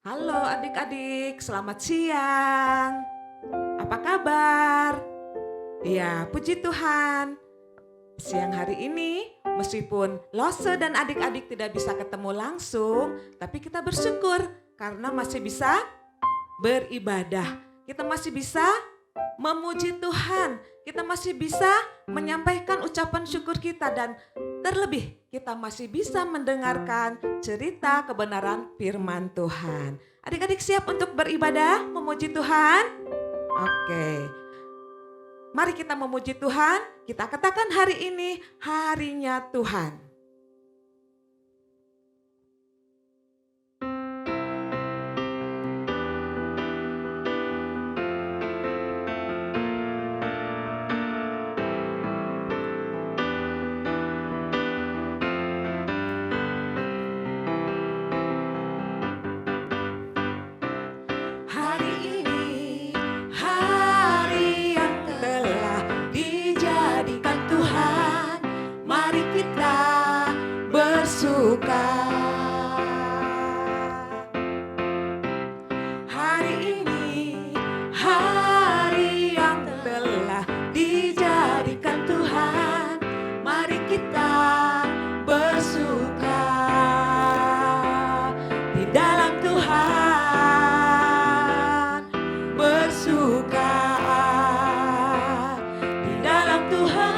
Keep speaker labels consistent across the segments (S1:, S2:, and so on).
S1: Halo adik-adik, selamat siang. Apa kabar? Ya, puji Tuhan. Siang hari ini, meskipun Lose dan adik-adik tidak bisa ketemu langsung, tapi kita bersyukur karena masih bisa beribadah. Kita masih bisa memuji Tuhan. Kita masih bisa menyampaikan ucapan syukur kita dan terlebih kita masih bisa mendengarkan cerita kebenaran firman Tuhan. Adik-adik siap untuk beribadah, memuji Tuhan? Oke. Mari kita memuji Tuhan. Kita katakan hari ini harinya Tuhan. Hari ini hari yang telah dijadikan Tuhan. Mari kita bersuka. Hari ini hari yang telah dijadikan Tuhan. Mari kita bersuka di dalam Tuhan. Bersuka di dalam Tuhan.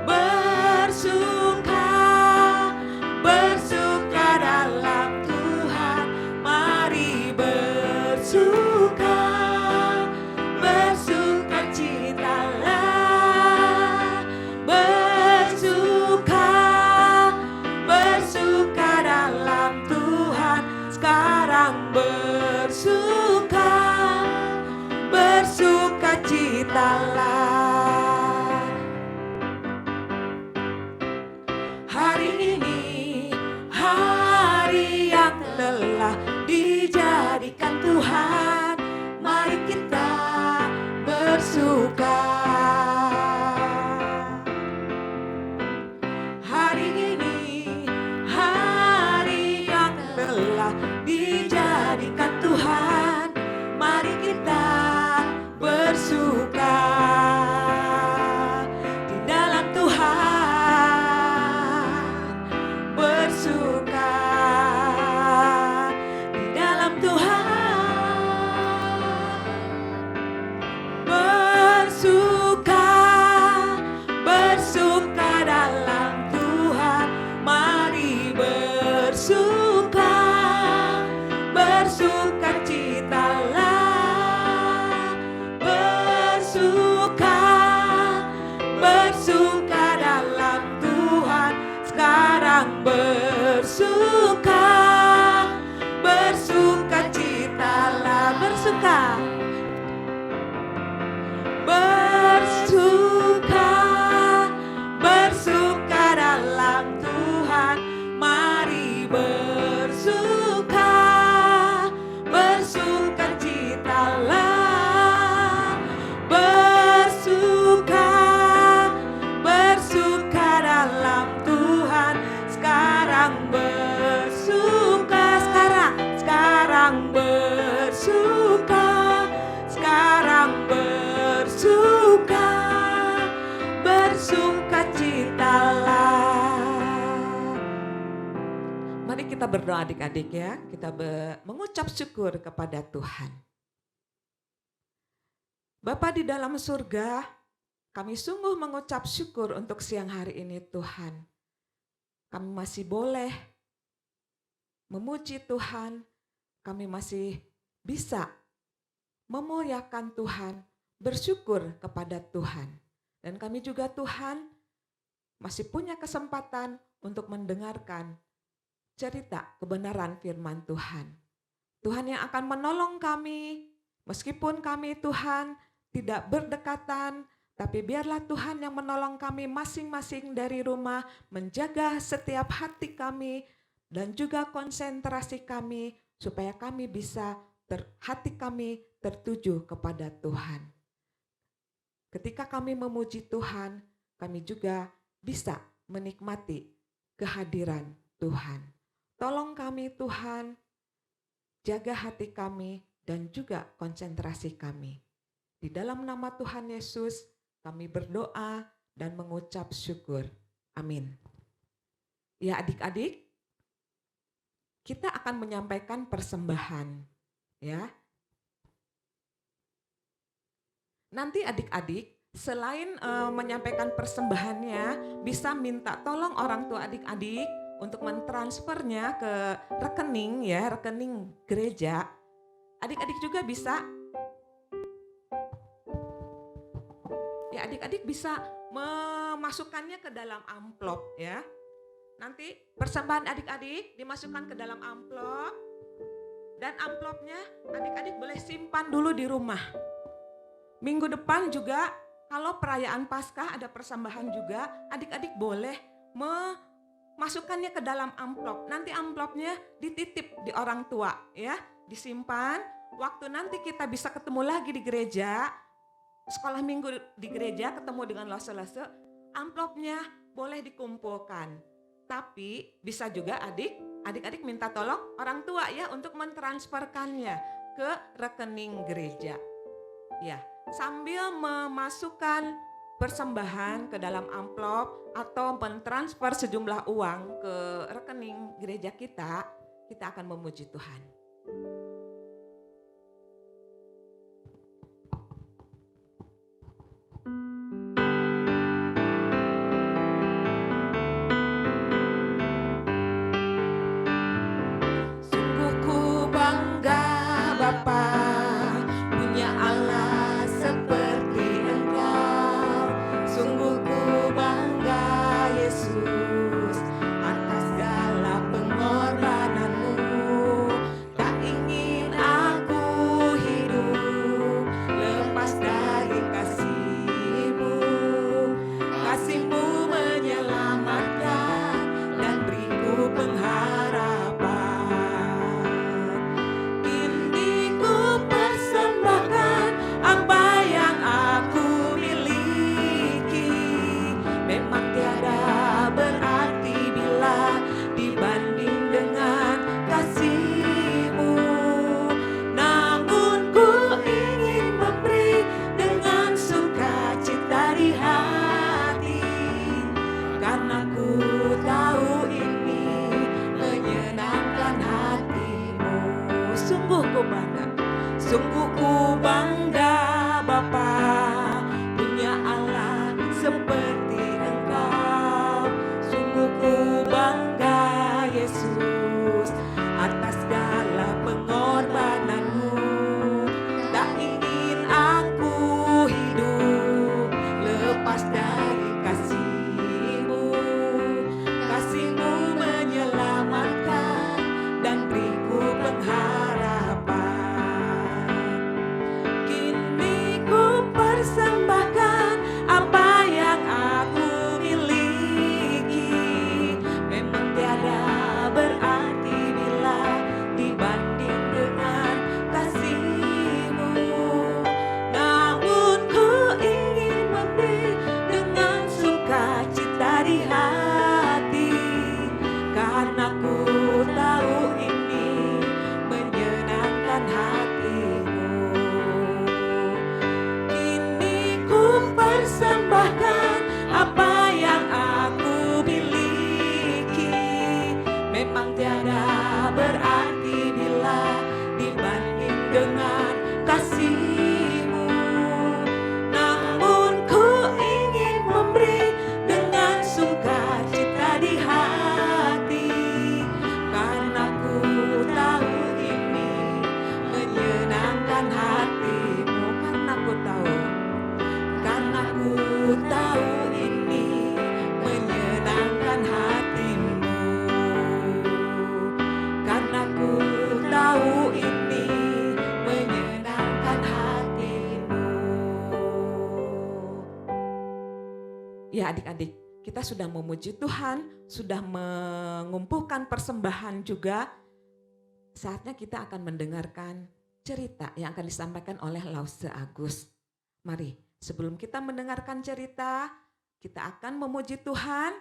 S1: Bersuka, bersuka dalam Tuhan. Mari bersuka, bersuka citalah. Bersuka, bersuka dalam Tuhan. Sekarang bersuka, bersuka citalah. Hari ini hari yang telah dijadikan Tuhan. Mari kita bersuka. Hari ini hari yang telah dijadikan Tuhan. Mari kita bersuka di dalam Tuhan. Bersuka di dalam Tuhan. Bersuka, bersuka dalam Tuhan. Mari bersuka, bersuka citalah. Bersuka, bersuka dalam Tuhan. Sekarang bersuka, bersuka citalah. Bersuka, bersuka, bersuka dalam Tuhan. Mari bersuka, bersuka citalah. Bersuka, bersuka dalam Tuhan. Sekarang bersuka, sekarang bersuka, sekarang bersuka, bersuka citalah. Mari kita berdoa adik-adik ya. Kita mengucap syukur kepada Tuhan. Bapa di dalam surga, kami sungguh mengucap syukur untuk siang hari ini Tuhan. Kami masih boleh memuji Tuhan. Kami masih bisa memuliakan Tuhan, bersyukur kepada Tuhan. Dan kami juga Tuhan masih punya kesempatan untuk mendengarkan cerita kebenaran firman Tuhan. Tuhan yang akan menolong kami, meskipun kami Tuhan tidak berdekatan, tapi biarlah Tuhan yang menolong kami masing-masing dari rumah, menjaga setiap hati kami dan juga konsentrasi kami, supaya kami bisa hati kami tertuju kepada Tuhan. Ketika kami memuji Tuhan, kami juga bisa menikmati kehadiran Tuhan. Tolong kami Tuhan, jaga hati kami dan juga konsentrasi kami. Di dalam nama Tuhan Yesus kami berdoa dan mengucap syukur. Amin. Ya adik-adik, kita akan menyampaikan persembahan. Ya. Nanti adik-adik selain menyampaikan persembahannya, bisa minta tolong orang tua adik-adik untuk mentransfernya ke rekening ya, rekening gereja. Adik-adik juga bisa adik-adik bisa memasukkannya ke dalam amplop ya. Nanti persembahan adik-adik dimasukkan ke dalam amplop dan amplopnya adik-adik boleh simpan dulu di rumah. Minggu depan juga kalau perayaan Paskah ada persembahan juga, adik-adik boleh memasukkannya ke dalam amplop. Nanti amplopnya dititip di orang tua ya, disimpan. Waktu nanti kita bisa ketemu lagi di gereja, sekolah minggu di gereja ketemu dengan lose-lose, amplopnya boleh dikumpulkan. Tapi bisa juga adik-adik minta tolong orang tua ya untuk mentransferkannya ke rekening gereja. Ya, sambil memasukkan persembahan ke dalam amplop atau mentransfer sejumlah uang ke rekening gereja kita akan memuji Tuhan. Sungguh ku bangga Bapa, punya Allah seperti Engkau. Sungguh ku bangga Yesus atas segala pengorbananmu. Tak ingin aku hidup lepas dari kasih-Mu. Kasih-Mu menyelamatkan dan beriku pengharapan. Persembahkan apa yang aku miliki, memang tiada berarti bila dibanding dengan kasih-Mu. Namun ku ingin memberi dengan sukacita di hati, karena ku tahu ini menyenangkan hati-Mu. Persembahkan apa yang aku miliki, memang tiada berarti bila dibanding dengan kasih-Mu. Namun ku ingin memberi dengan sukacita di hati, karena ku tahu ini menyenangkan hati-Mu. Karena ku tahu ini menyenangkan hati-Mu. Karena ku tahu ini menyenangkan hati-Mu. Ya adik-adik, kita sudah memuji Tuhan, sudah mengumpulkan persembahan juga. Saatnya kita akan mendengarkan cerita yang akan disampaikan oleh Lause Agus. Mari, sebelum kita mendengarkan cerita, kita akan memuji Tuhan.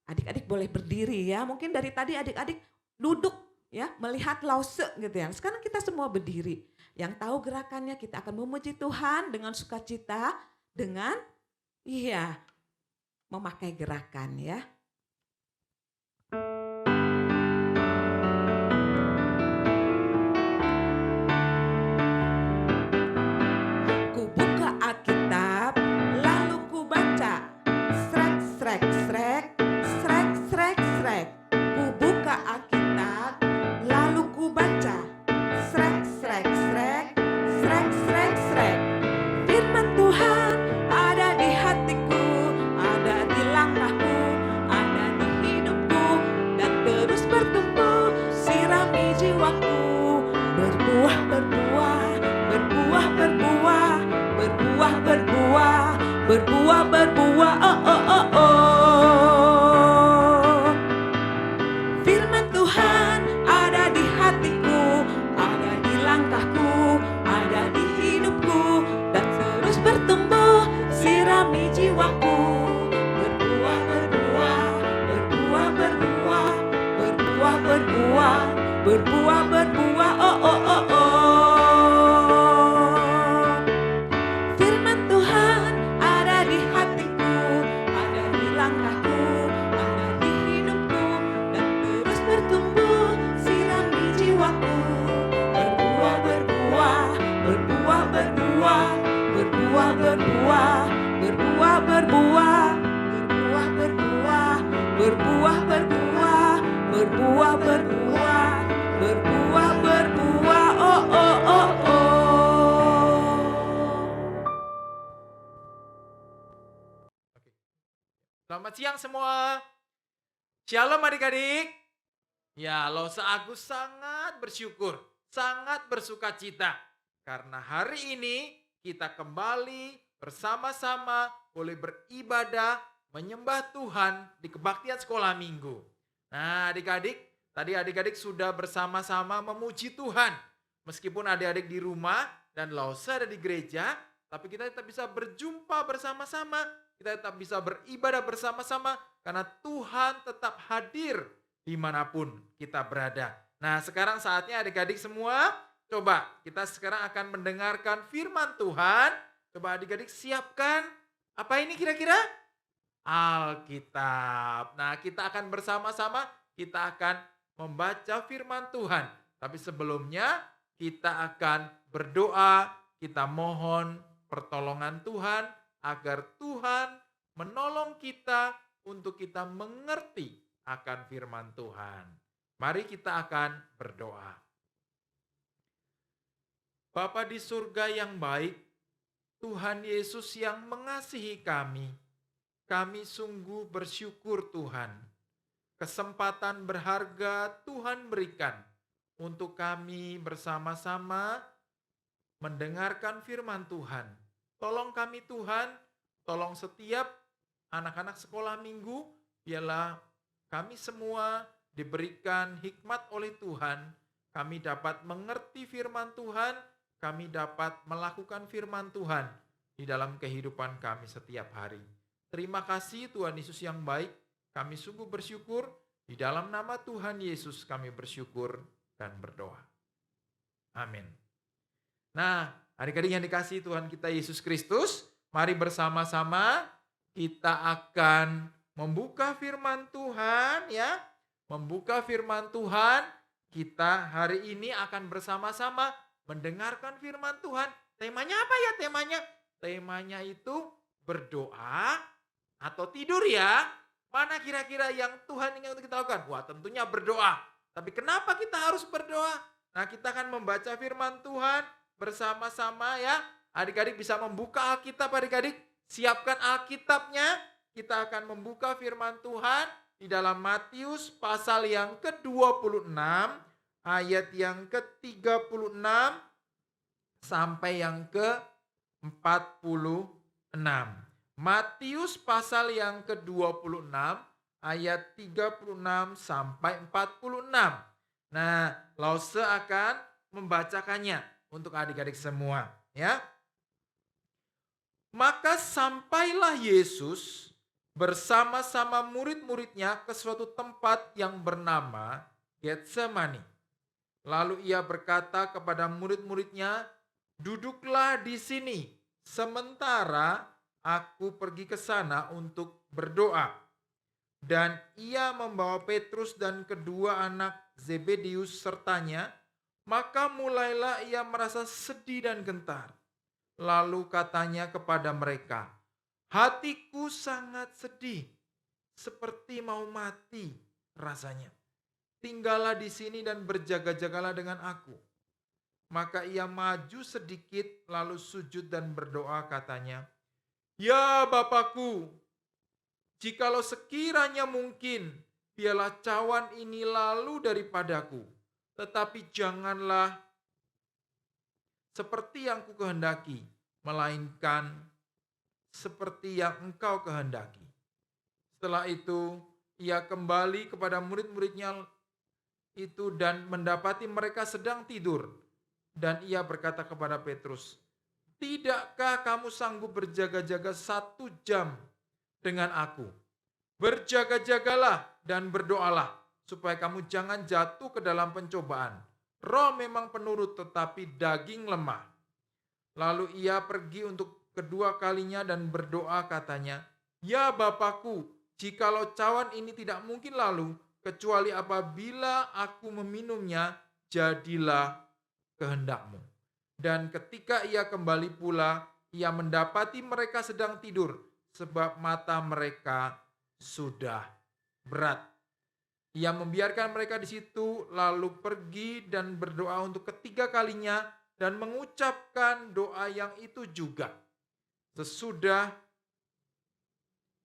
S1: Adik-adik boleh berdiri ya. Mungkin dari tadi adik-adik duduk ya, melihat Lause gitu ya. Sekarang kita semua berdiri. Yang tahu gerakannya kita akan memuji Tuhan dengan sukacita, dengan memakai gerakan ya. Ku buka Alkitab, lalu ku baca. Srek, srek, srek, srek, srek, srek. Ku buka Alkitab, lalu ku baca. Srek, srek, srek, srek, srek, srek. Firman Tuhan ada di hatiku, ada di langkahku, ada di hidupku, dan terus bertumbuh, sirami jiwaku. Berbuah, berbuah, berbuah, berbuah, berbuah, berbuah, berbuah, berbuah, oh, oh, oh, oh. Firman Tuhan ada di hatiku, ada di langkahku, ada di hidupku, dan terus bertumbuh, sirami jiwaku. Berbuah, berbuah, berbuah, berbuah, berbuah, berbuah, berbuah, berbuah, oh, oh, oh, oh. Firman Tuhan ada di hatiku, ada di langkahku, ada di hidupku, dan terus bertumbuh, sirami jiwaku. Berbuah, berbuah, berbuah, berbuah, berbuah, berbuah, berbuah, berbuah, berbuah, berbuah, berbuah, berbuah, berbuah, berbuah, berbuah, berbuah, oh, oh, oh, oh.
S2: Selamat siang semua. Shalom adik-adik. Ya, Lose Agus sangat bersyukur, sangat bersuka cita. Karena hari ini kita kembali bersama-sama boleh beribadah, menyembah Tuhan di kebaktian sekolah minggu. Nah adik-adik, tadi adik-adik sudah bersama-sama memuji Tuhan. Meskipun adik-adik di rumah dan Lose ada di gereja, tapi kita tetap bisa berjumpa bersama-sama. Kita tetap bisa beribadah bersama-sama karena Tuhan tetap hadir dimanapun kita berada. Nah sekarang saatnya adik-adik semua, coba kita sekarang akan mendengarkan firman Tuhan. Coba adik-adik siapkan, apa ini kira-kira? Alkitab. Nah kita akan bersama-sama, kita akan membaca firman Tuhan. Tapi sebelumnya kita akan berdoa, kita mohon pertolongan Tuhan agar Tuhan menolong kita untuk kita mengerti akan firman Tuhan. Mari kita akan berdoa. Bapa di surga yang baik, Tuhan Yesus yang mengasihi kami sungguh bersyukur Tuhan. Kesempatan berharga Tuhan berikan untuk kami bersama-sama mendengarkan firman Tuhan. Tolong kami Tuhan, tolong setiap anak-anak sekolah minggu, biarlah kami semua diberikan hikmat oleh Tuhan. Kami dapat mengerti firman Tuhan, kami dapat melakukan firman Tuhan di dalam kehidupan kami setiap hari. Terima kasih Tuhan Yesus yang baik, kami sungguh bersyukur. Di dalam nama Tuhan Yesus kami bersyukur dan berdoa. Amin. Nah, adik-adik yang dikasihi Tuhan kita Yesus Kristus, mari bersama-sama kita akan membuka firman Tuhan ya. Membuka firman Tuhan, kita hari ini akan bersama-sama mendengarkan firman Tuhan. Temanya apa ya temanya? Temanya itu berdoa atau tidur ya. Mana kira-kira yang Tuhan ingin untuk kita lakukan? Wah tentunya berdoa. Tapi kenapa kita harus berdoa? Nah kita akan membaca firman Tuhan bersama-sama ya. Adik-adik bisa membuka Alkitab adik-adik. Siapkan Alkitabnya. Kita akan membuka firman Tuhan di dalam Matius pasal yang ke-26 ayat yang ke-36 sampai yang ke-46. Matius pasal yang ke-26 ayat 36 sampai 46. Nah, Lause akan membacakannya untuk adik-adik semua, ya. Maka sampailah Yesus bersama-sama murid-muridnya ke suatu tempat yang bernama Getsemani. Lalu ia berkata kepada murid-muridnya, "Duduklah di sini, sementara aku pergi ke sana untuk berdoa." Dan ia membawa Petrus dan kedua anak Zebedius sertanya, maka mulailah ia merasa sedih dan gentar. Lalu katanya kepada mereka, "Hatiku sangat sedih, seperti mau mati rasanya. Tinggallah di sini dan berjaga-jagalah dengan aku." Maka ia maju sedikit lalu sujud dan berdoa katanya, "Ya Bapakku, jikalau sekiranya mungkin, biarlah cawan ini lalu daripadaku. Tetapi janganlah seperti yang ku kehendaki, melainkan seperti yang engkau kehendaki." Setelah itu, ia kembali kepada murid-muridnya itu dan mendapati mereka sedang tidur. Dan ia berkata kepada Petrus, "Tidakkah kamu sanggup berjaga-jaga 1 jam dengan aku? Berjaga-jagalah dan berdoalah, supaya kamu jangan jatuh ke dalam pencobaan. Roh memang penurut, tetapi daging lemah." Lalu ia pergi untuk kedua kalinya dan berdoa katanya, "Ya Bapakku, jikalau cawan ini tidak mungkin lalu, kecuali apabila aku meminumnya, jadilah kehendakmu." Dan ketika ia kembali pula, ia mendapati mereka sedang tidur, sebab mata mereka sudah berat. Ia membiarkan mereka di situ, lalu pergi dan berdoa untuk ketiga kalinya, dan mengucapkan doa yang itu juga. Sesudah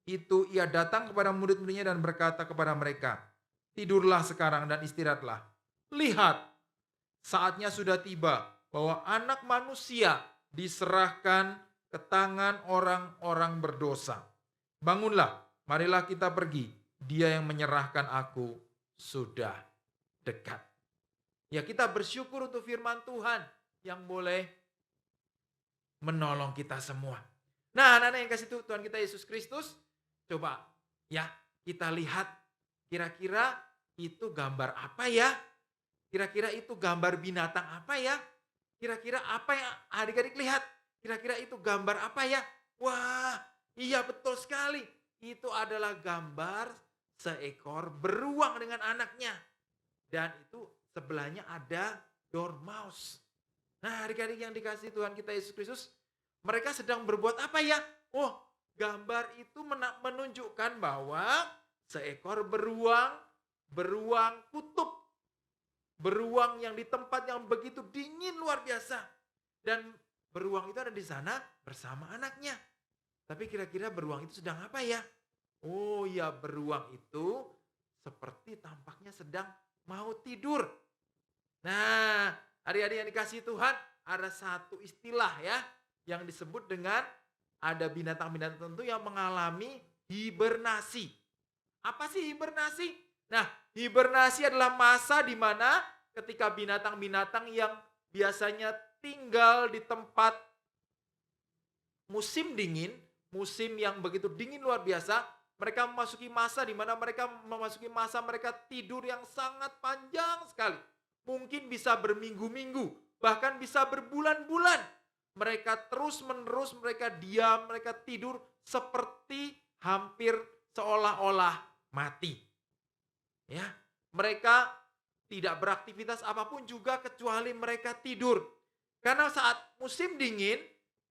S2: itu ia datang kepada murid-muridnya dan berkata kepada mereka, "Tidurlah sekarang dan istirahatlah. Lihat, saatnya sudah tiba bahwa Anak Manusia diserahkan ke tangan orang-orang berdosa. Bangunlah, marilah kita pergi. Dia yang menyerahkan aku sudah dekat." Ya, kita bersyukur untuk firman Tuhan yang boleh menolong kita semua. Nah, anak-anak yang kasih Tuhan kita Yesus Kristus, coba ya kita lihat kira-kira itu gambar apa ya? Kira-kira itu gambar binatang apa ya? Kira-kira apa yang adik-adik lihat? Kira-kira itu gambar apa ya? Wah, iya betul sekali. Itu adalah gambar seekor beruang dengan anaknya. Dan itu sebelahnya ada dormouse. Nah, adik-adik yang dikasihi Tuhan kita Yesus Kristus, mereka sedang berbuat apa ya? Oh, gambar itu menunjukkan bahwa seekor beruang kutub. Beruang yang di tempat yang begitu dingin luar biasa. Dan beruang itu ada di sana bersama anaknya. Tapi kira-kira beruang itu sedang apa ya? Oh ya, beruang itu seperti tampaknya sedang mau tidur. Nah, adik-adik yang dikasihi Tuhan, ada satu istilah ya yang disebut dengan ada binatang-binatang tertentu yang mengalami hibernasi. Apa sih hibernasi? Nah, hibernasi adalah masa di mana ketika binatang-binatang yang biasanya tinggal di tempat musim dingin, musim yang begitu dingin luar biasa, mereka memasuki masa di mana mereka tidur yang sangat panjang sekali. Mungkin bisa berminggu-minggu, bahkan bisa berbulan-bulan. Mereka terus-menerus, mereka diam, mereka tidur seperti hampir seolah-olah mati. Ya, mereka tidak beraktivitas apapun juga kecuali mereka tidur. Karena saat musim dingin,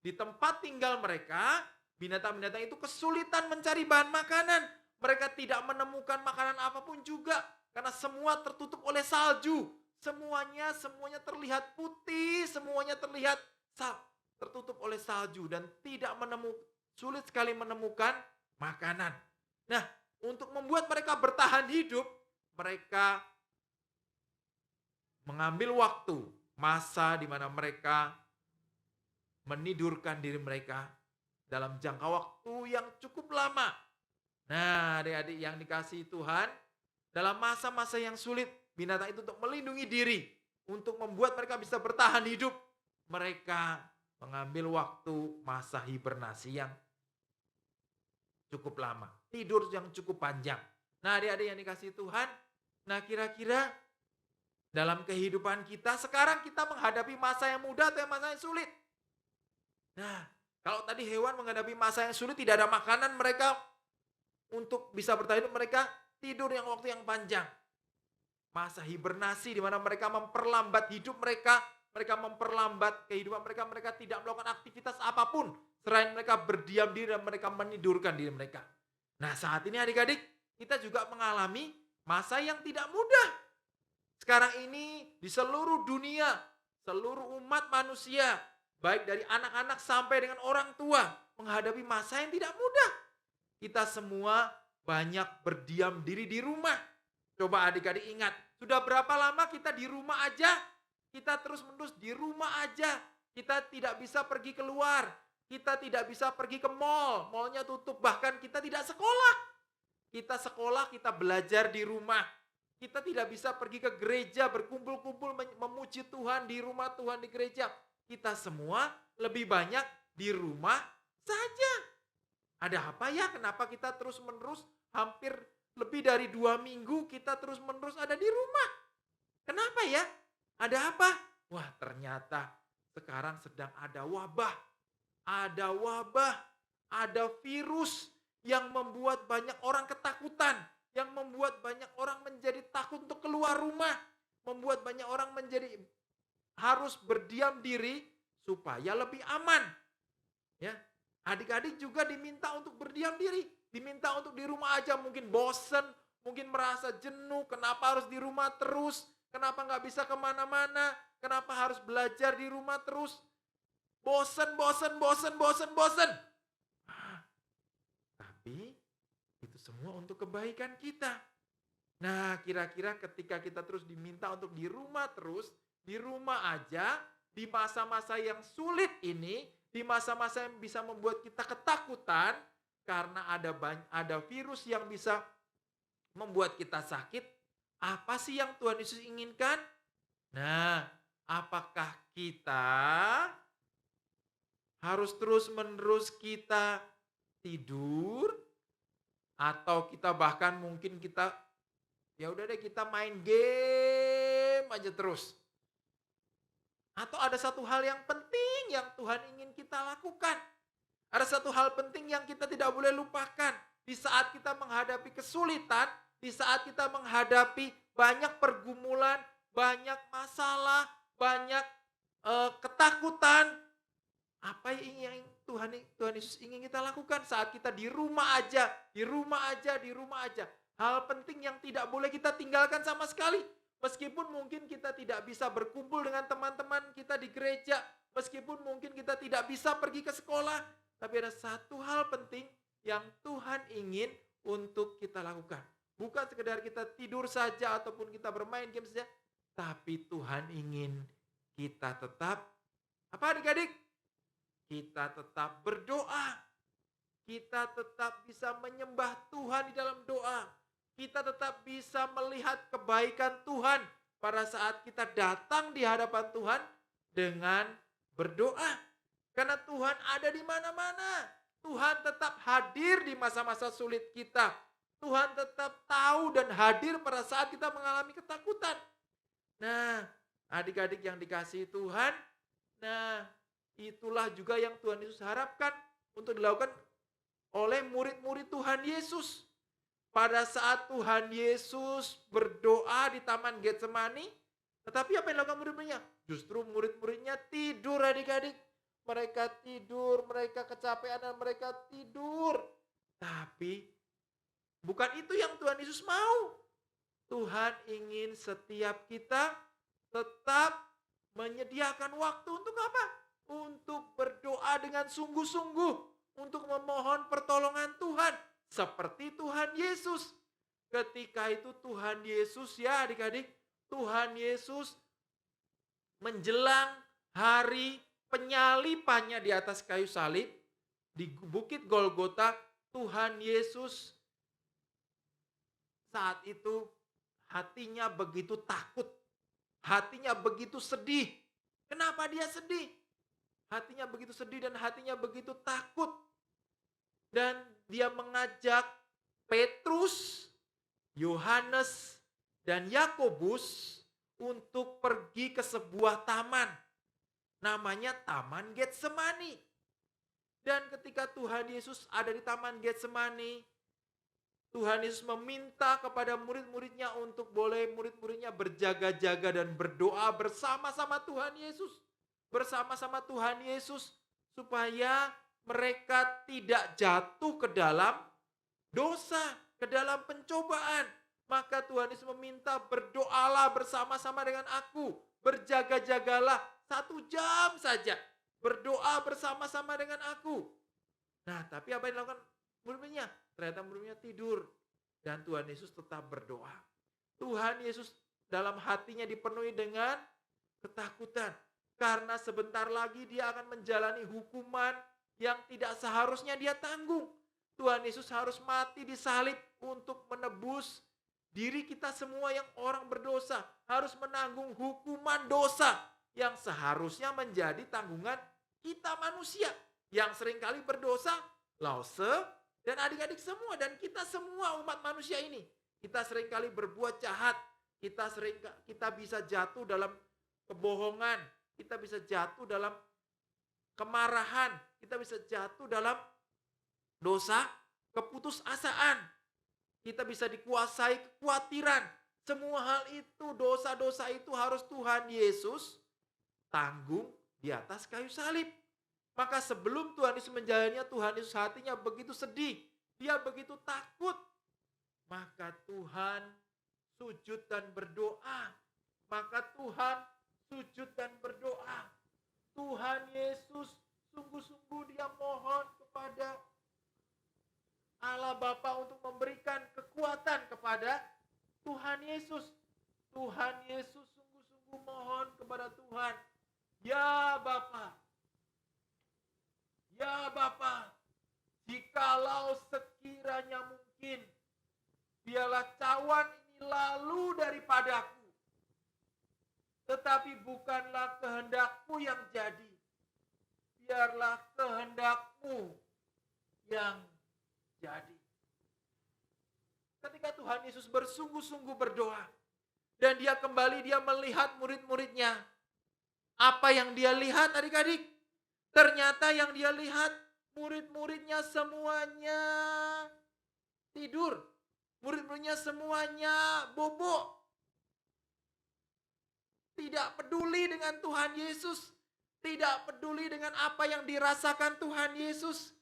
S2: di tempat tinggal mereka, binatang-binatang itu kesulitan mencari bahan makanan. Mereka tidak menemukan makanan apapun juga karena semua tertutup oleh salju. Semuanya terlihat putih, semuanya terlihat tertutup oleh salju dan sulit sekali menemukan makanan. Nah, untuk membuat mereka bertahan hidup, mereka mengambil waktu, masa di mana mereka menidurkan diri mereka dalam jangka waktu yang cukup lama. Nah, adik-adik yang dikasihi Tuhan, dalam masa-masa yang sulit, binatang itu untuk melindungi diri, untuk membuat mereka bisa bertahan hidup, mereka mengambil waktu masa hibernasi yang cukup lama, tidur yang cukup panjang. Nah, adik-adik yang dikasihi Tuhan, nah kira-kira dalam kehidupan kita. Sekarang kita menghadapi masa yang mudah atau masa yang sulit. Nah, kalau tadi hewan menghadapi masa yang sulit, tidak ada makanan, mereka untuk bisa bertahan hidup, mereka tidur yang waktu yang panjang. Masa hibernasi di mana mereka memperlambat hidup mereka memperlambat kehidupan mereka tidak melakukan aktivitas apapun selain mereka berdiam diri dan mereka menidurkan diri mereka. Nah, saat ini adik-adik, kita juga mengalami masa yang tidak mudah. Sekarang ini di seluruh dunia, seluruh umat manusia, baik dari anak-anak sampai dengan orang tua, menghadapi masa yang tidak mudah. Kita semua banyak berdiam diri di rumah. Coba adik-adik ingat, sudah berapa lama kita di rumah aja? Kita terus-menerus di rumah aja. Kita tidak bisa pergi keluar. Kita tidak bisa pergi ke mall. Mallnya tutup. Bahkan kita tidak sekolah. Kita sekolah, kita belajar di rumah. Kita tidak bisa pergi ke gereja, berkumpul-kumpul memuji Tuhan di rumah Tuhan di gereja. Kita semua lebih banyak di rumah saja. Ada apa ya? Kenapa kita terus-menerus hampir lebih dari 2 minggu kita terus-menerus ada di rumah? Kenapa ya? Ada apa? Wah, ternyata sekarang sedang ada wabah. Ada wabah, ada virus yang membuat banyak orang ketakutan, yang membuat banyak orang menjadi takut untuk keluar rumah, membuat banyak orang menjadi harus berdiam diri supaya lebih aman. Ya, adik-adik juga diminta untuk berdiam diri, diminta untuk di rumah aja, mungkin bosen, mungkin merasa jenuh, kenapa harus di rumah terus, kenapa nggak bisa kemana-mana, kenapa harus belajar di rumah terus, bosen. Tapi itu semua untuk kebaikan kita. Nah, kira-kira ketika kita terus diminta untuk di rumah terus, di rumah aja, di masa-masa yang sulit ini, di masa-masa yang bisa membuat kita ketakutan, karena ada virus yang bisa membuat kita sakit, apa sih yang Tuhan Yesus inginkan? Nah, apakah kita harus terus-menerus kita tidur? Atau kita bahkan mungkin kita, ya udah deh kita main game aja terus. Atau ada satu hal yang penting yang Tuhan ingin kita lakukan. Ada satu hal penting yang kita tidak boleh lupakan. Di saat kita menghadapi kesulitan, di saat kita menghadapi banyak pergumulan, banyak masalah, banyak ketakutan. Apa yang Tuhan Yesus ingin kita lakukan saat kita di rumah aja. Hal penting yang tidak boleh kita tinggalkan sama sekali. Meskipun mungkin kita tidak bisa berkumpul dengan teman-teman kita di gereja, meskipun mungkin kita tidak bisa pergi ke sekolah, tapi ada satu hal penting yang Tuhan ingin untuk kita lakukan. Bukan sekedar kita tidur saja ataupun kita bermain game saja, tapi Tuhan ingin kita tetap, apa adik-adik? Kita tetap berdoa. Kita tetap bisa menyembah Tuhan di dalam doa. Kita tetap bisa melihat kebaikan Tuhan pada saat kita datang di hadapan Tuhan dengan berdoa. Karena Tuhan ada di mana-mana. Tuhan tetap hadir di masa-masa sulit kita. Tuhan tetap tahu dan hadir pada saat kita mengalami ketakutan. Nah, adik-adik yang dikasihi Tuhan, nah itulah juga yang Tuhan Yesus harapkan untuk dilakukan oleh murid-murid Tuhan Yesus. Pada saat Tuhan Yesus berdoa di Taman Getsemani, tetapi apa yang dilakukan murid-muridnya? Justru murid-muridnya tidur adik-adik. Mereka tidur, mereka kecapean dan mereka tidur. Tapi bukan itu yang Tuhan Yesus mau. Tuhan ingin setiap kita tetap menyediakan waktu untuk apa? Untuk berdoa dengan sungguh-sungguh, untuk memohon pertolongan Tuhan, seperti Tuhan Yesus. Ketika itu Tuhan Yesus, ya adik-adik, Tuhan Yesus menjelang hari penyalipannya di atas kayu salib, di Bukit Golgota, Tuhan Yesus saat itu hatinya begitu takut, hatinya begitu sedih. Kenapa dia sedih? Hatinya begitu sedih dan hatinya begitu takut. Dan dia mengajak Petrus, Yohanes, dan Yakobus untuk pergi ke sebuah taman. Namanya Taman Getsemani. Dan ketika Tuhan Yesus ada di Taman Getsemani, Tuhan Yesus meminta kepada murid-muridnya untuk boleh murid-muridnya berjaga-jaga dan berdoa bersama-sama Tuhan Yesus. Bersama-sama Tuhan Yesus supaya mereka tidak jatuh ke dalam dosa, ke dalam pencobaan. Maka Tuhan Yesus meminta berdoalah bersama-sama dengan aku. Berjaga-jagalah 1 jam saja. Berdoa bersama-sama dengan aku. Nah, tapi apa yang dilakukan murid-muridnya? Ternyata murid-muridnya tidur. Dan Tuhan Yesus tetap berdoa. Tuhan Yesus dalam hatinya dipenuhi dengan ketakutan. Karena sebentar lagi dia akan menjalani hukuman yang tidak seharusnya dia tanggung. Tuhan Yesus harus mati disalib untuk menebus diri kita semua yang orang berdosa. Harus menanggung hukuman dosa yang seharusnya menjadi tanggungan kita manusia. Yang seringkali berdosa, Lause, dan adik-adik semua. Dan kita semua umat manusia ini. Kita seringkali berbuat jahat. Kita bisa jatuh dalam kebohongan. Kita bisa jatuh dalam kemarahan. Kita bisa jatuh dalam dosa keputusasaan. Kita bisa dikuasai kekhawatiran. Semua hal itu, dosa-dosa itu harus Tuhan Yesus tanggung di atas kayu salib. Maka sebelum Tuhan Yesus menjalaninya, Tuhan Yesus hatinya begitu sedih. Dia begitu takut. Maka Tuhan sujud dan berdoa. Maka Tuhan sujud dan berdoa. Tuhan Yesus sungguh-sungguh dia mohon kepada Allah Bapa untuk memberikan kekuatan kepada Tuhan Yesus. Tuhan Yesus sungguh-sungguh mohon kepada Tuhan. Ya Bapa, ya Bapa, jikalau sekiranya mungkin, biarlah cawan ini lalu daripadaku. Tetapi bukanlah kehendakku yang jadi, biarlah kehendakmu yang jadi. Ketika Tuhan Yesus bersungguh-sungguh berdoa, dan dia kembali dia melihat murid-muridnya. Apa yang dia lihat adik-adik? Ternyata yang dia lihat murid-muridnya semuanya tidur. Murid-muridnya semuanya bobo. Tidak peduli dengan Tuhan Yesus. Tidak peduli dengan apa yang dirasakan Tuhan Yesus.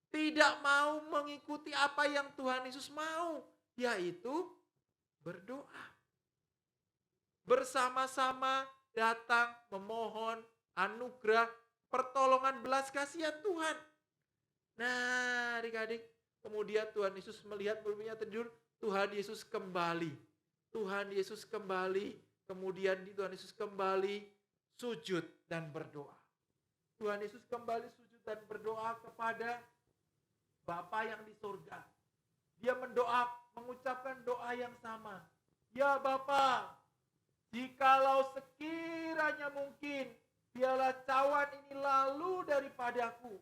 S2: Tidak mau mengikuti apa yang Tuhan Yesus mau. Yaitu berdoa. Bersama-sama datang memohon anugerah pertolongan belas kasihan Tuhan. Nah adik-adik, kemudian Tuhan Yesus melihat murid-muridnya tidur, Tuhan Yesus kembali. Tuhan Yesus kembali, kemudian Tuhan Yesus kembali sujud dan berdoa. Tuhan Yesus kembali sujud dan berdoa kepada Bapa yang di surga. Dia mengucapkan doa yang sama. Ya Bapa, jikalau sekiranya mungkin, biarlah cawan ini lalu daripadaku.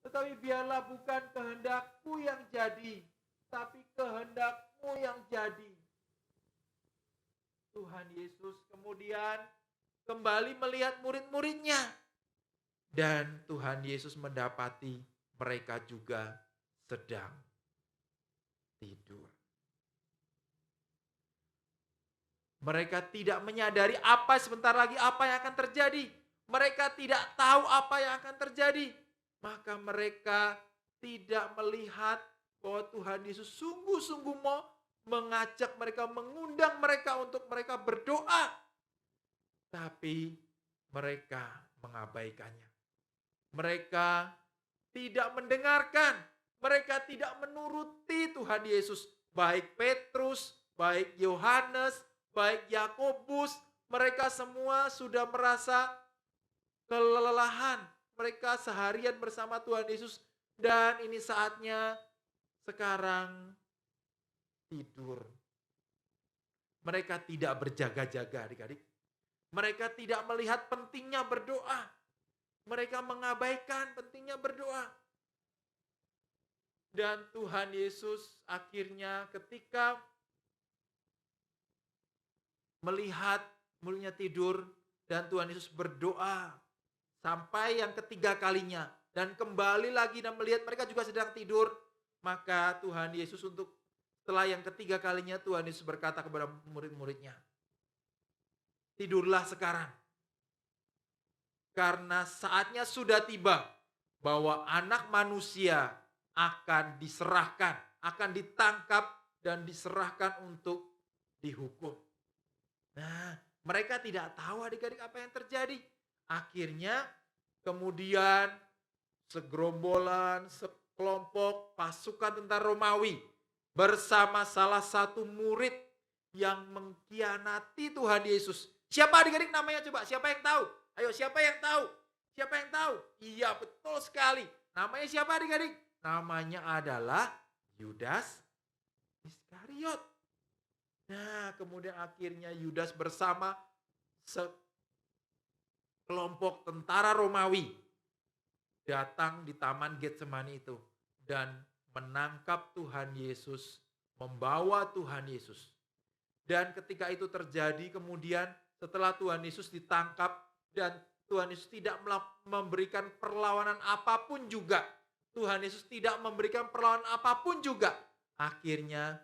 S2: Tetapi biarlah bukan kehendakku yang jadi, tapi kehendakmu yang jadi. Tuhan Yesus kemudian kembali melihat murid-muridnya. Dan Tuhan Yesus mendapati mereka juga sedang tidur. Mereka tidak menyadari sebentar lagi apa yang akan terjadi. Mereka tidak tahu apa yang akan terjadi. Maka mereka tidak melihat bahwa Tuhan Yesus sungguh-sungguh mau mengajak mereka, mengundang mereka untuk mereka berdoa. Tapi mereka mengabaikannya. Mereka tidak mendengarkan. Mereka tidak menuruti Tuhan Yesus. Baik Petrus, baik Yohanes, baik Yakobus, mereka semua sudah merasa kelelahan. Mereka seharian bersama Tuhan Yesus dan ini saatnya sekarang tidur. Mereka tidak berjaga-jaga adik-adik. Mereka tidak melihat pentingnya berdoa. Mereka mengabaikan pentingnya berdoa. Dan Tuhan Yesus akhirnya ketika melihat muridnya tidur dan Tuhan Yesus berdoa sampai yang ketiga kalinya dan kembali lagi dan melihat mereka juga sedang tidur, maka Tuhan Yesus setelah yang ketiga kalinya Tuhan Yesus berkata kepada murid-muridnya, tidurlah sekarang karena saatnya sudah tiba bahwa anak manusia akan diserahkan, akan ditangkap dan diserahkan untuk dihukum. Nah, mereka tidak tahu adik-adik apa yang terjadi. Akhirnya kemudian segerombolan, sekelompok pasukan tentara Romawi bersama salah satu murid yang mengkhianati Tuhan Yesus. Siapa adik-adik namanya coba? Siapa yang tahu? Ayo, siapa yang tahu? Siapa yang tahu? Iya, betul sekali. Namanya siapa adik-adik? Namanya adalah Yudas Iskariot. Nah, kemudian akhirnya Yudas bersama sekelompok tentara Romawi datang di Taman Getsemani itu dan menangkap Tuhan Yesus, membawa Tuhan Yesus. Dan ketika itu terjadi, kemudian setelah Tuhan Yesus ditangkap dan Tuhan Yesus tidak memberikan perlawanan apapun juga, Tuhan Yesus tidak memberikan perlawanan apapun juga, akhirnya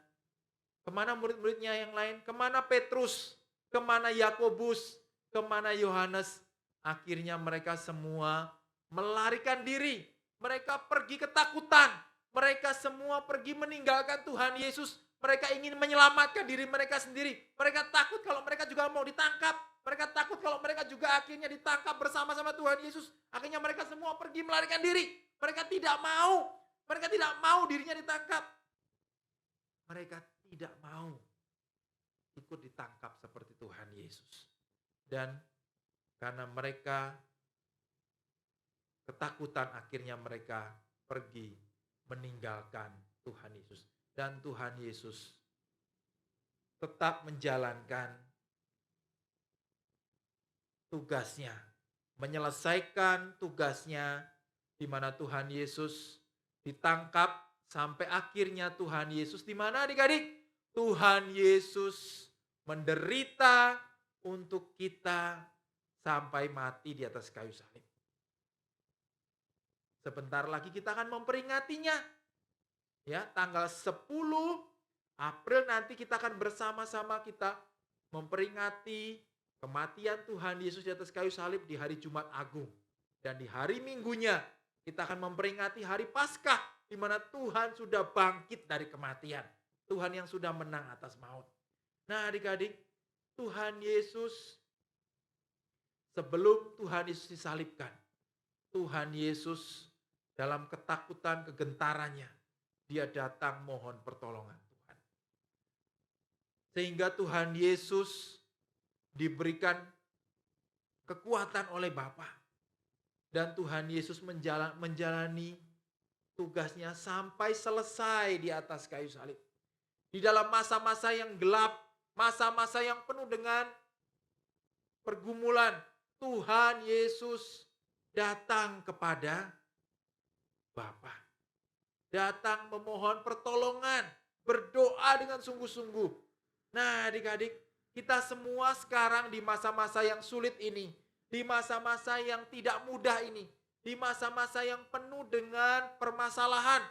S2: kemana murid-muridnya yang lain? Kemana Petrus? Kemana Yakobus? Kemana Yohanes? Akhirnya mereka semua melarikan diri. Mereka pergi ketakutan. Mereka semua pergi meninggalkan Tuhan Yesus. Mereka ingin menyelamatkan diri mereka sendiri. Mereka takut kalau mereka juga mau ditangkap. Mereka takut kalau mereka juga akhirnya ditangkap bersama-sama Tuhan Yesus. Akhirnya mereka semua pergi melarikan diri. Mereka tidak mau. Mereka tidak mau dirinya ditangkap. Mereka tidak mau ikut ditangkap seperti Tuhan Yesus. Dan karena mereka ketakutan, akhirnya mereka pergi meninggalkan Tuhan Yesus. Dan Tuhan Yesus tetap menjalankan tugasnya, menyelesaikan tugasnya, di mana Tuhan Yesus ditangkap sampai akhirnya Tuhan Yesus di mana adik-adik? Tuhan Yesus menderita untuk kita sampai mati di atas kayu salib. Sebentar lagi kita akan memperingatinya. Ya, tanggal 10 April nanti kita akan bersama-sama kita memperingati kematian Tuhan Yesus di atas kayu salib di hari Jumat Agung. Dan di hari Minggunya kita akan memperingati hari Paskah, di mana Tuhan sudah bangkit dari kematian. Tuhan yang sudah menang atas maut. Nah adik-adik, Tuhan Yesus, sebelum Tuhan Yesus disalibkan, Tuhan Yesus dalam ketakutan kegentarannya, dia datang mohon pertolongan Tuhan. Sehingga Tuhan Yesus diberikan kekuatan oleh Bapa. Dan Tuhan Yesus menjalani tugasnya sampai selesai di atas kayu salib. Di dalam masa-masa yang gelap, masa-masa yang penuh dengan pergumulan, Tuhan Yesus datang kepada Bapa. Datang memohon pertolongan, berdoa dengan sungguh-sungguh. Nah adik-adik, kita semua sekarang di masa-masa yang sulit ini, di masa-masa yang tidak mudah ini, di masa-masa yang penuh dengan permasalahan.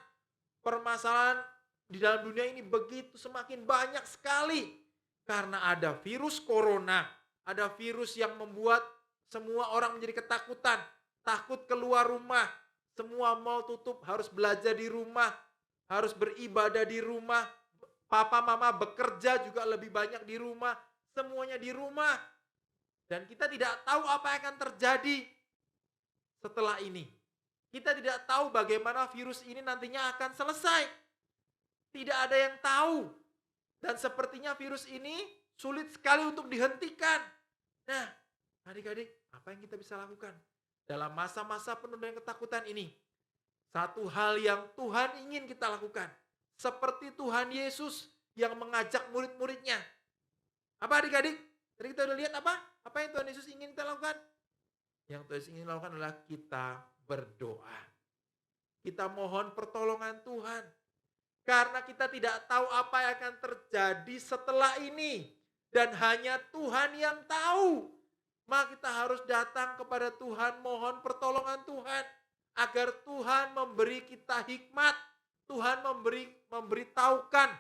S2: Permasalahan di dalam dunia ini begitu semakin banyak sekali. Karena ada virus corona, ada virus yang membuat semua orang menjadi ketakutan, takut keluar rumah. Semua mal tutup, harus belajar di rumah, harus beribadah di rumah. Papa mama bekerja juga lebih banyak di rumah, semuanya di rumah. Dan kita tidak tahu apa yang akan terjadi setelah ini. Kita tidak tahu bagaimana virus ini nantinya akan selesai. Tidak ada yang tahu. Dan sepertinya virus ini sulit sekali untuk dihentikan. Nah, adik-adik, apa yang kita bisa lakukan dalam masa-masa penuh dengan ketakutan ini? Satu hal yang Tuhan ingin kita lakukan. Seperti Tuhan Yesus yang mengajak murid-muridnya. Apa adik-adik? Tadi kita udah lihat apa? Apa yang Tuhan Yesus ingin kita lakukan? Yang Tuhan Yesus ingin lakukan adalah kita berdoa. Kita mohon pertolongan Tuhan. Karena kita tidak tahu apa yang akan terjadi setelah ini. dan hanya Tuhan yang tahu. Maka kita harus datang kepada Tuhan, mohon pertolongan Tuhan agar Tuhan memberi kita hikmat, Tuhan memberitahukan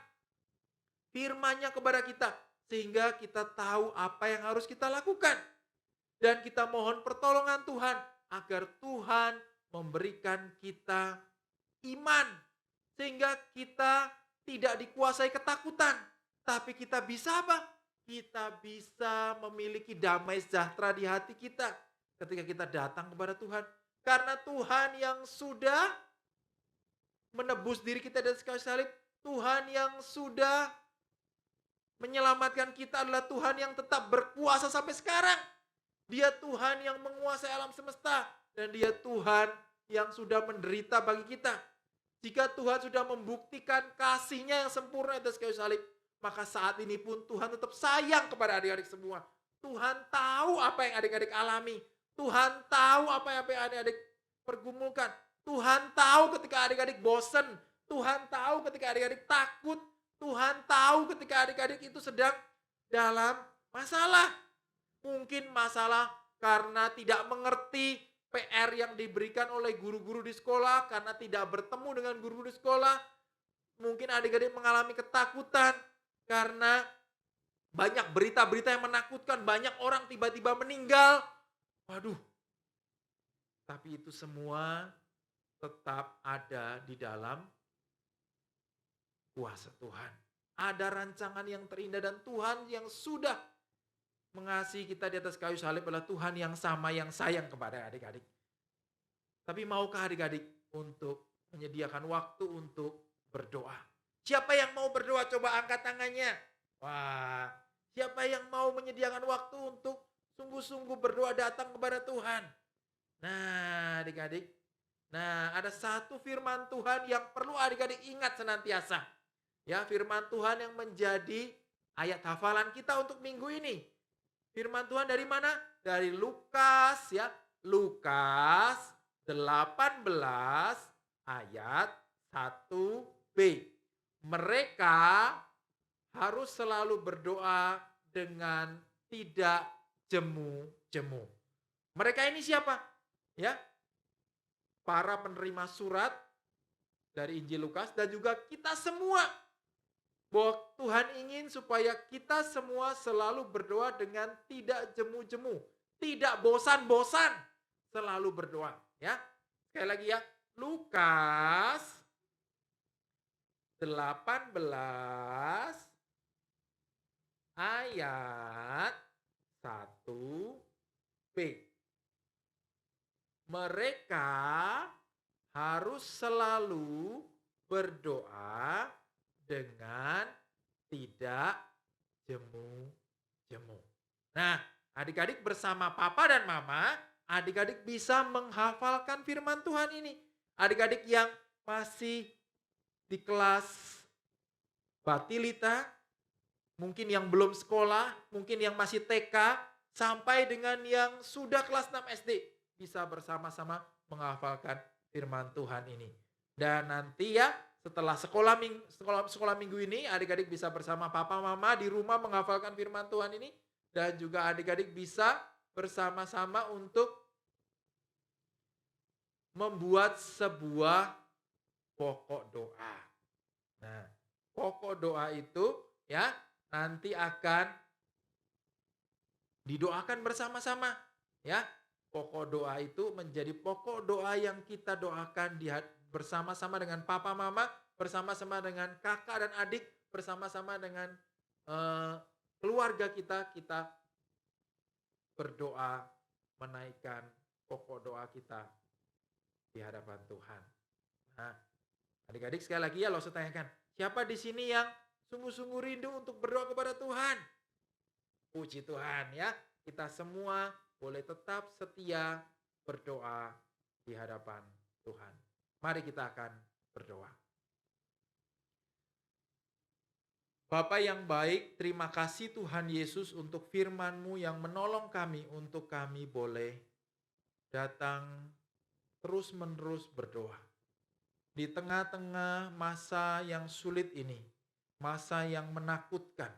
S2: firman-Nya kepada kita sehingga kita tahu apa yang harus kita lakukan. Dan kita mohon pertolongan Tuhan agar Tuhan memberikan kita iman sehingga kita tidak dikuasai ketakutan, tapi kita bisa apa? Kita bisa memiliki damai sejahtera di hati kita ketika kita datang kepada Tuhan. Karena Tuhan yang sudah menebus diri kita dari kayu salib, Tuhan yang sudah menyelamatkan kita adalah Tuhan yang tetap berkuasa sampai sekarang. Dia Tuhan yang menguasai alam semesta dan Dia Tuhan yang sudah menderita bagi kita. Jika Tuhan sudah membuktikan kasih-Nya yang sempurna atas kayu salib, maka saat ini pun Tuhan tetap sayang kepada adik-adik semua. Tuhan tahu apa yang adik-adik alami. Tuhan tahu apa yang adik-adik pergumulkan. Tuhan tahu ketika adik-adik bosan. Tuhan tahu ketika adik-adik takut. Tuhan tahu ketika adik-adik itu sedang dalam masalah. Mungkin masalah karena tidak mengerti PR yang diberikan oleh guru-guru di sekolah, karena tidak bertemu dengan guru di sekolah. Mungkin adik-adik mengalami ketakutan karena banyak berita-berita yang menakutkan, banyak orang tiba-tiba meninggal. Waduh, tapi itu semua tetap ada di dalam kuasa Tuhan. Ada rancangan yang terindah dan Tuhan yang sudah mengasihi kita di atas kayu salib adalah Tuhan yang sama yang sayang kepada adik-adik. Tapi maukah adik-adik untuk menyediakan waktu untuk berdoa? Siapa yang mau berdoa? Coba angkat tangannya. Wah, siapa yang mau menyediakan waktu untuk sungguh-sungguh berdoa datang kepada Tuhan? Nah, adik-adik. Nah, ada satu firman Tuhan yang perlu adik-adik ingat senantiasa. Ya, firman Tuhan yang menjadi ayat hafalan kita untuk minggu ini. Firman Tuhan dari mana? Dari Lukas ya. Lukas 18 ayat 1b. Mereka harus selalu berdoa dengan tidak jemu-jemu. Mereka ini siapa? Ya. Para penerima surat dari Injil Lukas dan juga kita semua. Bahwa Tuhan ingin supaya kita semua selalu berdoa dengan tidak jemu-jemu, tidak bosan-bosan, selalu berdoa, ya. Sekali lagi ya, Lukas 18 ayat 1b. Mereka harus selalu berdoa dengan tidak jemu-jemu. Nah, adik-adik bersama papa dan mama, adik-adik bisa menghafalkan firman Tuhan ini. Adik-adik yang masih di kelas Batilita, mungkin yang belum sekolah, mungkin yang masih TK, sampai dengan yang sudah kelas 6 SD, bisa bersama-sama menghafalkan firman Tuhan ini. Dan nanti ya, setelah sekolah minggu ini, adik-adik bisa bersama papa mama di rumah menghafalkan firman Tuhan ini. Dan juga adik-adik bisa bersama-sama untuk membuat sebuah pokok doa. Nah, pokok doa itu ya nanti akan didoakan bersama-sama. Ya, pokok doa itu menjadi pokok doa yang kita doakan bersama-sama dengan papa mama, bersama-sama dengan kakak dan adik, bersama-sama dengan keluarga kita berdoa menaikkan pokok doa kita di hadapan Tuhan. Nah, adik-adik sekali lagi ya, saya tanyakan, siapa di sini yang sungguh-sungguh rindu untuk berdoa kepada Tuhan? Puji Tuhan ya, kita semua boleh tetap setia berdoa di hadapan Tuhan. Mari kita akan berdoa. Bapa yang baik, terima kasih Tuhan Yesus untuk firman-Mu yang menolong kami untuk kami boleh datang terus-menerus berdoa. Di tengah-tengah masa yang sulit ini, masa yang menakutkan,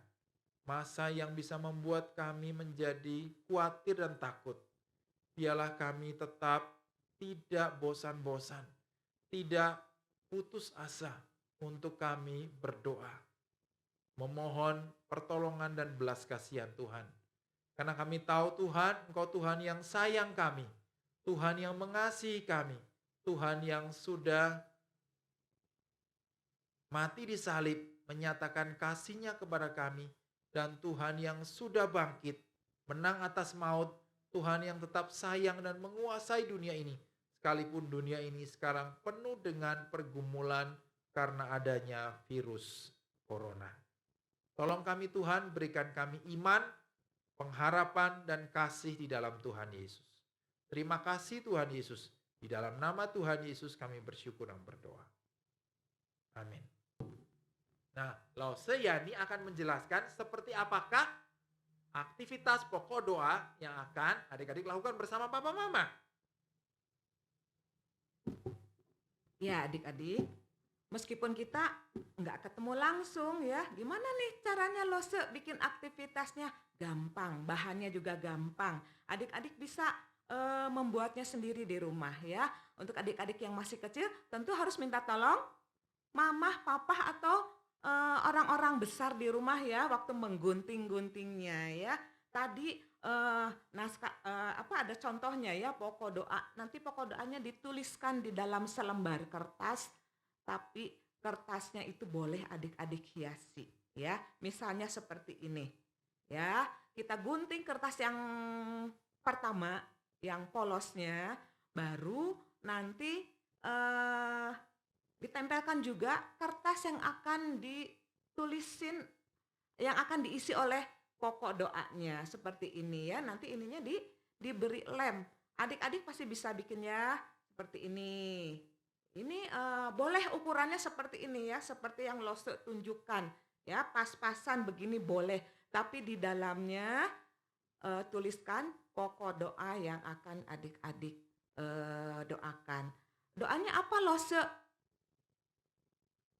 S2: masa yang bisa membuat kami menjadi khawatir dan takut. Biarlah kami tetap tidak bosan-bosan, tidak putus asa untuk kami berdoa, memohon pertolongan dan belas kasihan Tuhan. Karena kami tahu Tuhan, Engkau Tuhan yang sayang kami, Tuhan yang mengasihi kami, Tuhan yang sudah mati di salib menyatakan kasih-Nya kepada kami, dan Tuhan yang sudah bangkit, menang atas maut, Tuhan yang tetap sayang dan menguasai dunia ini. Sekalipun dunia ini sekarang penuh dengan pergumulan karena adanya virus corona. Tolong kami Tuhan, berikan kami iman, pengharapan, dan kasih di dalam Tuhan Yesus. Terima kasih Tuhan Yesus. Di dalam nama Tuhan Yesus kami bersyukur dan berdoa. Amin. Nah, Lause Yani akan menjelaskan seperti apakah aktivitas pokok doa yang akan adik-adik lakukan bersama Papa Mama.
S1: Ya adik-adik, meskipun kita nggak ketemu langsung ya, gimana nih caranya Lose bikin aktivitasnya? Gampang, bahannya juga gampang. Adik-adik bisa membuatnya sendiri di rumah ya. Untuk adik-adik yang masih kecil tentu harus minta tolong mamah, papa atau orang-orang besar di rumah ya waktu menggunting-guntingnya ya. Tadi ada contohnya ya pokok doa. Nanti pokok doanya dituliskan di dalam selembar kertas, tapi kertasnya itu boleh adik-adik hiasi ya. Misalnya seperti ini. Ya, kita gunting kertas yang pertama, yang polosnya, baru nanti ditempelkan juga kertas yang akan ditulisin, yang akan diisi oleh pokok doanya seperti ini ya. Nanti ininya diberi lem. Adik-adik pasti bisa bikin ya seperti ini. Ini boleh ukurannya seperti ini ya, seperti yang Lose tunjukkan ya, pas-pasan begini boleh. Tapi di dalamnya tuliskan pokok doa yang akan adik-adik doakan. Doanya apa Lose?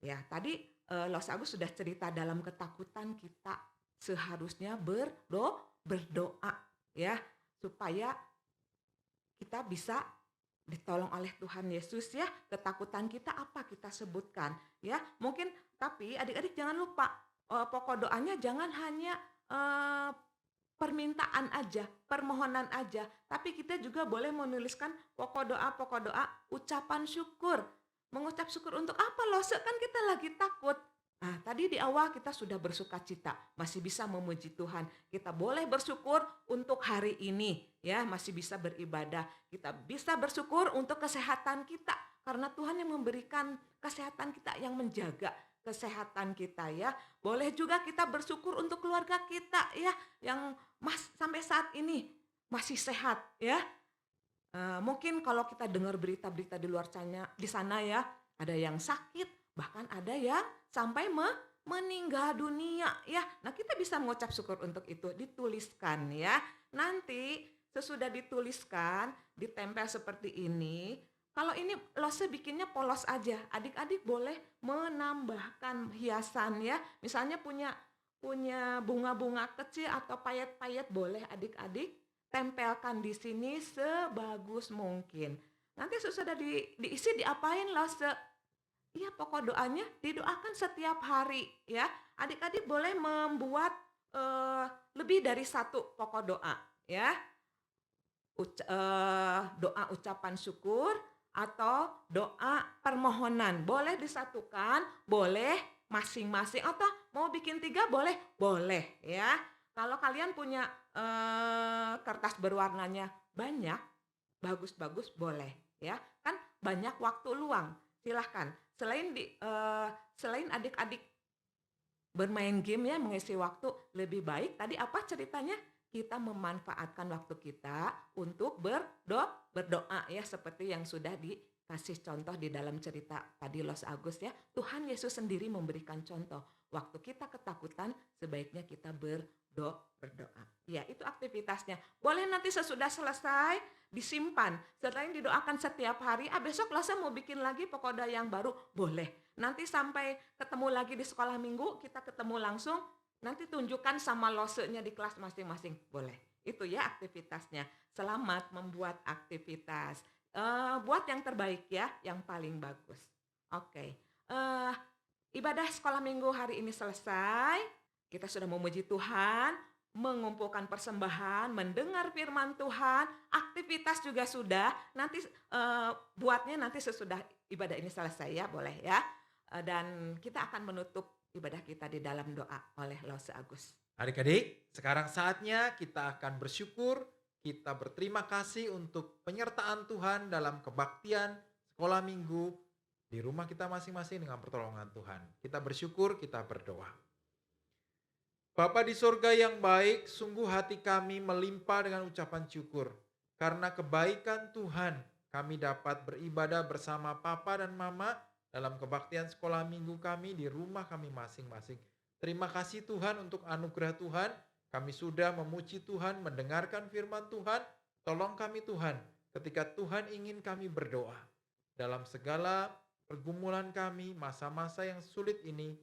S1: Ya, tadi Lose Agus sudah cerita dalam ketakutan kita seharusnya berdoa ya, supaya kita bisa ditolong oleh Tuhan Yesus ya. Ketakutan kita apa kita sebutkan ya. Mungkin tapi adik-adik jangan lupa pokok doanya jangan hanya permintaan aja, permohonan aja, tapi kita juga boleh menuliskan pokok doa ucapan syukur. Mengucap syukur untuk apa Lose? Kan kita lagi takut. Nah, tadi di awal kita sudah bersuka cita, masih bisa memuji Tuhan. Kita boleh bersyukur untuk hari ini, ya, masih bisa beribadah. Kita bisa bersyukur untuk kesehatan kita, karena Tuhan yang memberikan kesehatan kita, yang menjaga kesehatan kita, ya. Boleh juga kita bersyukur untuk keluarga kita, ya, yang sampai saat ini masih sehat, ya. Mungkin kalau kita dengar berita-berita di luar sana ya, ada yang sakit, bahkan ada yang sampai meninggal dunia ya. Nah, kita bisa mengucap syukur untuk itu, dituliskan ya. Nanti sesudah dituliskan, ditempel seperti ini. Kalau ini Lose bikinnya polos aja, adik-adik boleh menambahkan hiasan ya. Misalnya punya bunga-bunga kecil atau payet-payet, boleh adik-adik tempelkan di sini sebagus mungkin. Nanti sesudah diisi diapain Lose? Iya, pokok doanya didoakan setiap hari ya. Adik-adik boleh membuat lebih dari satu pokok doa ya. Doa ucapan syukur atau doa permohonan. Boleh disatukan, boleh masing-masing, atau mau bikin 3 boleh ya. Kalau kalian punya kertas berwarnanya banyak, bagus-bagus boleh ya. Kan banyak waktu luang, silahkan. Selain adik-adik bermain game ya, mengisi waktu, lebih baik tadi apa ceritanya? Kita memanfaatkan waktu kita untuk berdoa ya, seperti yang sudah dikasih contoh di dalam cerita tadi Lose Agus ya. Tuhan Yesus sendiri memberikan contoh. Waktu kita ketakutan, sebaiknya kita berdoa. Ya, itu aktivitasnya. Boleh nanti sesudah selesai disimpan. Selain didoakan setiap hari, besok Lose mau bikin lagi pokok doa yang baru, boleh. Nanti sampai ketemu lagi di sekolah minggu, kita ketemu langsung, Nanti tunjukkan sama losenya di kelas masing-masing. Boleh. Itu ya aktivitasnya. Selamat membuat aktivitas. Buat yang terbaik ya, yang paling bagus. Oke. Ibadah sekolah minggu hari ini selesai. Kita sudah memuji Tuhan, mengumpulkan persembahan, mendengar firman Tuhan, aktivitas juga sudah. Nanti buatnya nanti sesudah ibadah ini selesai ya, boleh ya. Dan kita akan menutup ibadah kita di dalam doa oleh Lose Agus.
S2: Adik-adik, sekarang saatnya kita akan bersyukur, kita berterima kasih untuk penyertaan Tuhan dalam kebaktian sekolah minggu di rumah kita masing-masing dengan pertolongan Tuhan. Kita bersyukur, kita berdoa. Bapa di sorga yang baik, sungguh hati kami melimpah dengan ucapan syukur. Karena kebaikan Tuhan, kami dapat beribadah bersama Papa dan Mama dalam kebaktian sekolah minggu kami di rumah kami masing-masing. Terima kasih Tuhan untuk anugerah Tuhan. Kami sudah memuji Tuhan, mendengarkan firman Tuhan. Tolong kami Tuhan, ketika Tuhan ingin kami berdoa. Dalam segala pergumulan kami, masa-masa yang sulit ini,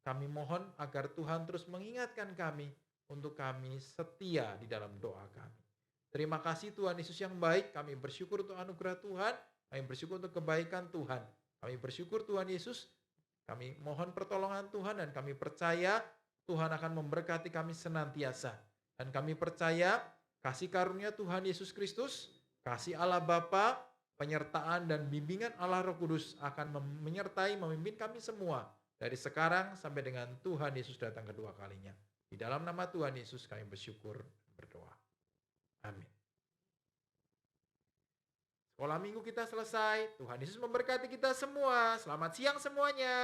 S2: kami mohon agar Tuhan terus mengingatkan kami untuk kami setia di dalam doa kami. Terima kasih Tuhan Yesus yang baik, kami bersyukur untuk anugerah Tuhan, kami bersyukur untuk kebaikan Tuhan. Kami bersyukur Tuhan Yesus, kami mohon pertolongan Tuhan dan kami percaya Tuhan akan memberkati kami senantiasa. Dan kami percaya kasih karunia Tuhan Yesus Kristus, kasih Allah Bapa, penyertaan dan bimbingan Allah Roh Kudus akan menyertai memimpin kami semua dari sekarang sampai dengan Tuhan Yesus datang kedua kalinya. Di dalam nama Tuhan Yesus kami bersyukur dan berdoa. Amin. Sekolah minggu kita selesai. Tuhan Yesus memberkati kita semua. Selamat siang semuanya.